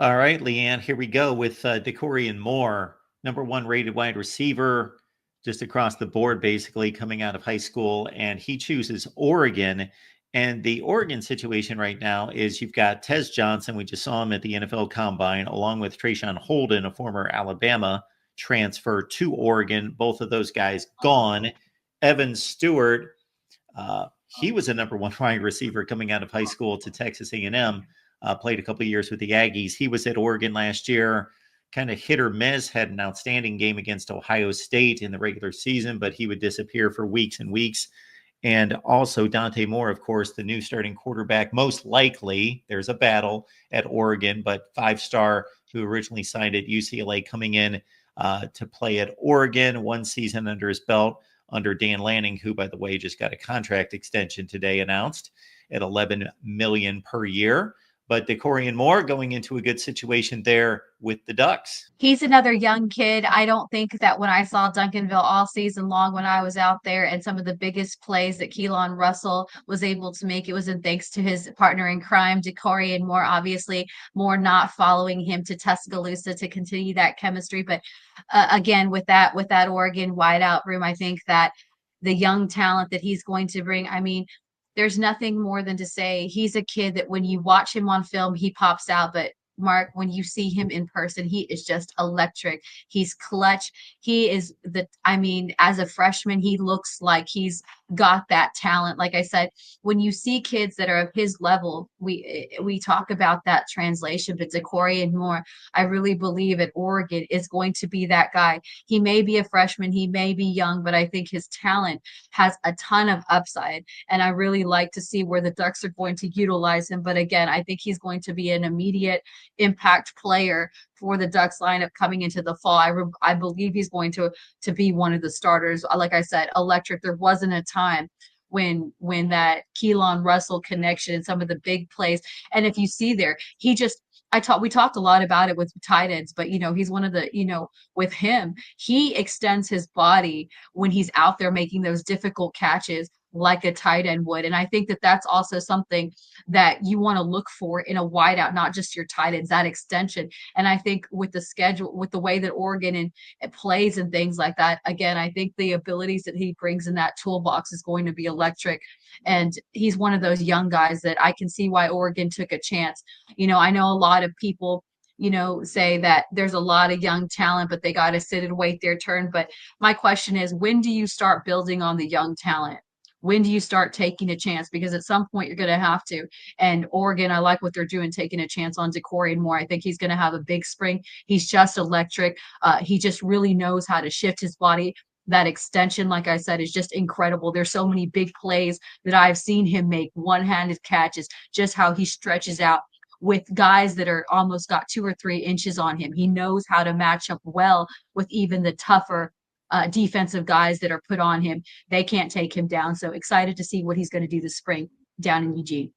All right, Leanne, here we go with Dakorien Moore, number one rated wide receiver, just across the board, basically coming out of high school. And he chooses Oregon. And the Oregon situation right now is you've got Tez Johnson. We just saw him at the NFL Combine, along with Trayshawn Holden, a former Alabama transfer to Oregon. Both of those guys gone. Evan Stewart, he was a number one wide receiver coming out of high school to Texas A&M. Played a couple of years with the Aggies. He was at Oregon last year, kind of hit or miss, had an outstanding game against Ohio State in the regular season, but he would disappear for weeks and weeks. And also Dante Moore, of course, the new starting quarterback, most likely. There's a battle at Oregon, but five-star who originally signed at UCLA coming in to play at Oregon, one season under his belt under Dan Lanning, who, by the way, just got a contract extension today announced at $11 million per year. But Dakorien Moore going into a good situation there with the Ducks. He's another young kid. I don't think that when I saw Duncanville all season long when I was out there and some of the biggest plays that Keelan Russell was able to make, it was in thanks to his partner in crime, Dakorien Moore, obviously more not following him to Tuscaloosa to continue that chemistry. But again, with that Oregon wideout room, I think that the young talent that he's going to bring, I mean, there's nothing more than to say he's a kid that when you watch him on film, he pops out. But Mark, when you see him in person, he is just electric. He's clutch. He is I mean, as a freshman, he looks like he's got that talent. Like I said, when you see kids that are of his level, we talk about that translation, but Dakorien Moore, I really believe at Oregon is going to be that guy. He may be a freshman, he may be young, but I think his talent has a ton of upside. And I really like to see where the Ducks are going to utilize him. But again, I think he's going to be an immediate impact player for the Ducks lineup coming into the fall. I believe he's going to be one of the starters. Like I said, electric. There wasn't a time when that Keelan Russell connection and some of the big plays. And if you see there, we talked a lot about it with tight ends, but he's one of the, with him, he extends his body when he's out there making those difficult catches like a tight end would. And I think that that's also something that you want to look for in a wideout, not just your tight ends, that extension. And I think with the schedule, with the way that Oregon and it plays and things like that, again, I think the abilities that he brings in that toolbox is going to be electric. And he's one of those young guys that I can see why Oregon took a chance. I know a lot of people say that there's a lot of young talent, but they got to sit and wait their turn. But my question is, when do you start building on the young talent? When do you start taking a chance? Because at some point you're going to have to. And Oregon, I like what they're doing, taking a chance on Dakorien Moore. I think he's going to have a big spring. He's just electric. He just really knows how to shift his body. That extension, like I said, is just incredible. There's so many big plays that I've seen him make, one-handed catches, just how he stretches out with guys that are almost got 2 or 3 inches on him. He knows how to match up well with even the tougher defensive guys that are put on him. They can't take him down. So excited to see what he's going to do this spring down in Eugene.